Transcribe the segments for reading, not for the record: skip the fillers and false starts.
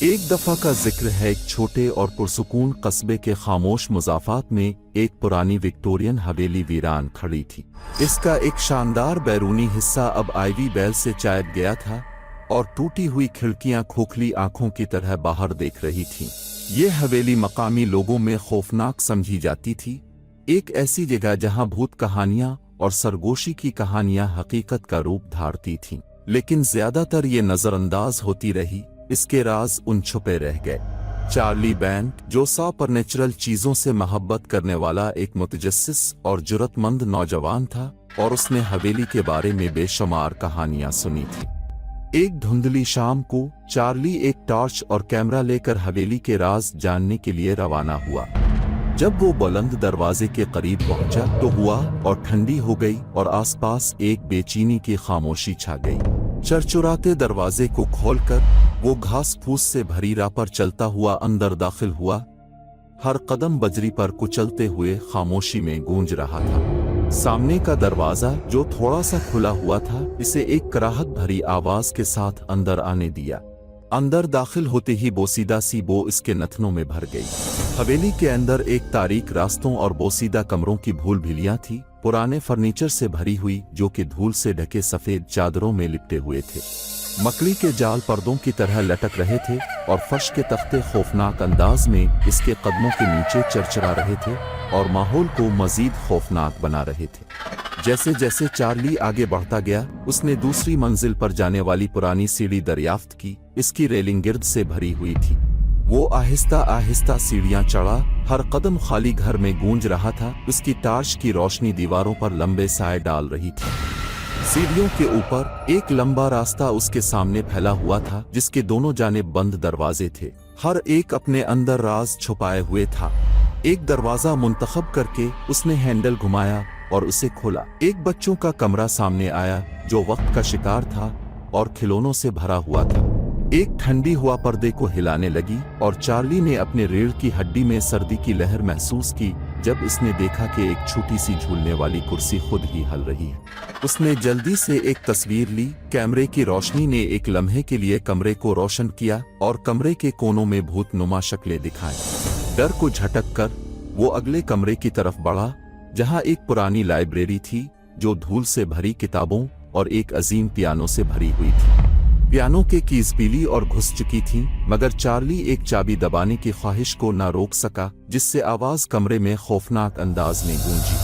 ایک دفعہ کا ذکر ہے ایک چھوٹے اور پرسکون قصبے کے خاموش مضافات میں ایک پرانی وکٹورین حویلی ویران کھڑی تھی۔ اس کا ایک شاندار بیرونی حصہ اب آئیوی بیل سے چائد گیا تھا اور ٹوٹی ہوئی کھڑکیاں کھوکھلی آنکھوں کی طرح باہر دیکھ رہی تھیں۔ یہ حویلی مقامی لوگوں میں خوفناک سمجھی جاتی تھی، ایک ایسی جگہ جہاں بھوت کہانیاں اور سرگوشی کی کہانیاں حقیقت کا روپ دھارتی تھیں، لیکن زیادہ تر یہ نظر انداز ہوتی رہی۔ اس کے راز ان چھپے رہ گئے۔ چارلی بینٹ، جو سپرنیچرل چیزوں سے محبت کرنے والا ایک متجسس اور جرأت مند نوجوان تھا، اور اس نے حویلی کے بارے میں بے شمار کہانیاں سنی تھیں۔ ایک دھندلی شام کو چارلی ایک ٹارچ اور کیمرہ لے کر حویلی کے راز جاننے کے لیے روانہ ہوا۔ جب وہ بلند دروازے کے قریب پہنچا تو ہوا اور ٹھنڈی ہو گئی اور آس پاس ایک بے چینی کی خاموشی چھا گئی۔ چرچراتے دروازے کو کھول کر وہ گھاس پھوس سے بھری راہ پر چلتا ہوا اندر داخل ہوا، ہر قدم بجری پر کچلتے ہوئے خاموشی میں گونج رہا تھا۔ سامنے کا دروازہ جو تھوڑا سا کھلا ہوا تھا اسے ایک کراہت بھری آواز کے ساتھ اندر آنے دیا۔ اندر داخل ہوتے ہی بوسیدہ سی بو اس کے نتنوں میں بھر گئی۔ حویلی کے اندر ایک تاریک راستوں اور بوسیدہ کمروں کی بھول بھلیاں تھی، پرانے فرنیچر سے بھری ہوئی جو کہ دھول سے ڈھکے سفید چادروں میں لپٹے ہوئے تھے، مکڑی کے جال پردوں کی طرح لٹک رہے تھے، اور فرش کے تختے خوفناک انداز میں اس کے قدموں کے نیچے چرچرا رہے تھے اور ماحول کو مزید خوفناک بنا رہے تھے۔ جیسے جیسے چارلی آگے بڑھتا گیا، اس نے دوسری منزل پر جانے والی پرانی سیڑھی دریافت کی۔ اس کی ریلنگ گرد سے بھری ہوئی تھی۔ وہ آہستہ آہستہ سیڑھیاں چڑھا، ہر قدم خالی گھر میں گونج رہا تھا۔ اس کی ٹارچ کی روشنی دیواروں پر لمبے سائے ڈال رہی تھی۔ سیڑھیوں کے اوپر ایک لمبا راستہ اس کے سامنے پھیلا ہوا تھا، جس کے دونوں جانب بند دروازے تھے، ہر ایک اپنے اندر راز چھپائے ہوئے تھا۔ ایک دروازہ منتخب کر کے اس نے ہینڈل گھمایا اور اسے کھولا۔ ایک بچوں کا کمرہ سامنے آیا جو وقت کا شکار تھا اور کھلونوں سے بھرا ہوا تھا۔ ایک ٹھنڈی ہوا پردے کو ہلانے لگی اور چارلی نے اپنے ریڑھ کی ہڈی میں سردی کی لہر محسوس کی جب اس نے دیکھا کہ ایک چھوٹی سی جھولنے والی کرسی خود ہی ہل رہی ہے۔ اس نے جلدی سے ایک تصویر لی۔ کیمرے کی روشنی نے ایک لمحے کے لیے کمرے کو روشن کیا اور کمرے کے کونوں میں بھوت نما شکلیں دکھائیں۔ ڈر کو جھٹک کر وہ اگلے کمرے کی طرف بڑھا، جہاں ایک پرانی لائبریری تھی جو دھول سے بھری کتابوں اور ایک عظیم پیانو سے بھری ہوئی تھی۔ پیانو کے کیز پیلی اور گھس چکی تھیں، مگر چارلی ایک چابی دبانے کی خواہش کو نہ روک سکا، جس سے آواز کمرے میں خوفناک انداز میں گونجی۔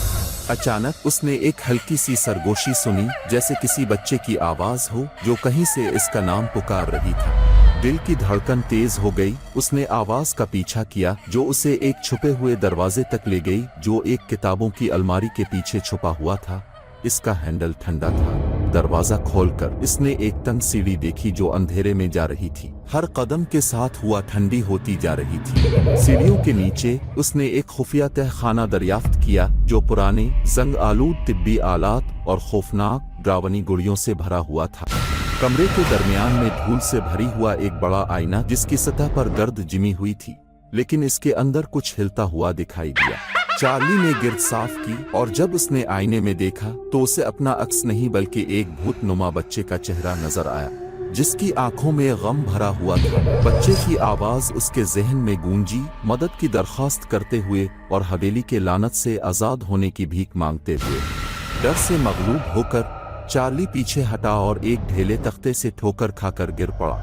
اچانک اس نے ایک ہلکی سی سرگوشی سنی، جیسے کسی بچے کی آواز ہو جو کہیں سے اس کا نام پکار رہی تھی۔ دل کی دھڑکن تیز ہو گئی۔ اس نے آواز کا پیچھا کیا جو اسے ایک چھپے ہوئے دروازے تک لے گئی جو ایک کتابوں کی الماری کے پیچھے چھپا ہوا تھا۔ اس کا ہینڈل ٹھنڈا تھا۔ دروازہ کھول کر اس نے ایک تنگ سیڑھی دیکھی جو اندھیرے میں جا رہی تھی، ہر قدم کے ساتھ ہوا ٹھنڈی ہوتی جا رہی تھی۔ سیڑھیوں کے نیچے اس نے ایک خفیہ تہ خانہ دریافت کیا جو پرانے زنگ آلود طبی آلات اور خوفناک ڈراونی گڑیوں سے بھرا ہوا تھا۔ کمرے کے درمیان میں دھول سے بھری ہوا ایک بڑا آئینہ جس کی سطح پر گرد جمی ہوئی تھی، لیکن اس کے اندر کچھ ہلتا ہوا دکھائی دیا۔ چارلی نے گرد صاف کی اور جب اس نے آئینے میں دیکھا تو اسے اپنا عکس نہیں بلکہ ایک بھوت نما بچے کا چہرہ نظر آیا جس کی آنکھوں میں غم بھرا ہوا تھا۔ بچے کی آواز اس کے ذہن میں گونجی، مدد کی درخواست کرتے ہوئے اور حویلی کے لعنت سے آزاد ہونے کی بھیک مانگتے ہوئے۔ ڈر سے مغلوب ہو کر چارلی پیچھے ہٹا اور ایک ڈھیلے تختے سے ٹھوکر کھا کر گر پڑا۔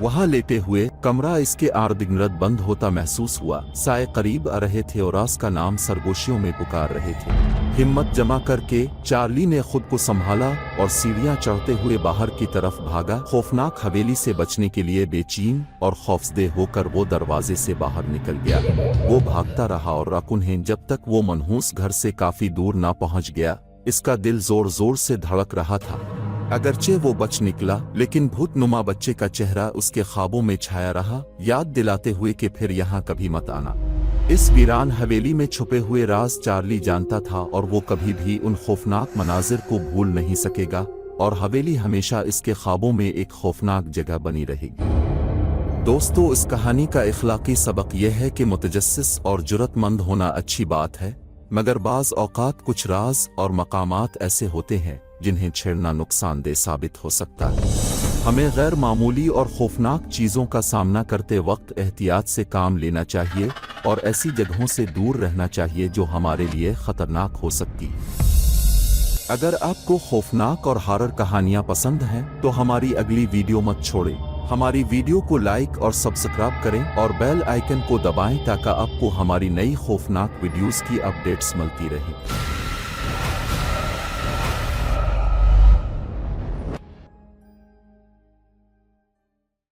وہاں لیٹے ہوئے کمرہ اس کے ارد گرد بند ہوتا محسوس ہوا۔ سائے قریب آ رہے تھے اور راز کا نام سرگوشیوں میں پکار رہے تھے۔ ہمت جمع کر کے چارلی نے خود کو سنبھالا اور سیڑھیاں چڑھتے ہوئے باہر کی طرف بھاگا۔ خوفناک حویلی سے بچنے کے لیے بے چین اور خوفزدہ ہو کر وہ دروازے سے باہر نکل گیا۔ وہ بھاگتا رہا اور راکونہیں جب تک وہ منحوس گھر سے کافی دور نہ پہنچ گیا۔ اس کا دل زور زور سے دھڑک رہا تھا۔ اگرچہ وہ بچ نکلا لیکن بھوت نما بچے کا چہرہ اس کے خوابوں میں چھایا رہا، یاد دلاتے ہوئے کہ پھر یہاں کبھی مت آنا۔ اس ویران حویلی میں چھپے ہوئے راز چارلی جانتا تھا اور وہ کبھی بھی ان خوفناک مناظر کو بھول نہیں سکے گا اور حویلی ہمیشہ اس کے خوابوں میں ایک خوفناک جگہ بنی رہے گی۔ دوستو، اس کہانی کا اخلاقی سبق یہ ہے کہ متجسس اور جرأت مند ہونا اچھی بات ہے، مگر بعض اوقات کچھ راز اور مقامات ایسے ہوتے ہیں جنہیں چھیڑنا نقصان دہ ثابت ہو سکتا ہے۔ ہمیں غیر معمولی اور خوفناک چیزوں کا سامنا کرتے وقت احتیاط سے کام لینا چاہیے اور ایسی جگہوں سے دور رہنا چاہیے جو ہمارے لیے خطرناک ہو سکتی ہیں۔ اگر آپ کو خوفناک اور ہارر کہانیاں پسند ہیں تو ہماری اگلی ویڈیو مت چھوڑیں۔ ہماری ویڈیو کو لائک اور سبسکرائب کریں اور بیل آئیکن کو دبائیں تاکہ آپ کو ہماری نئی خوفناک ویڈیوز کی اپڈیٹس ملتی رہیں۔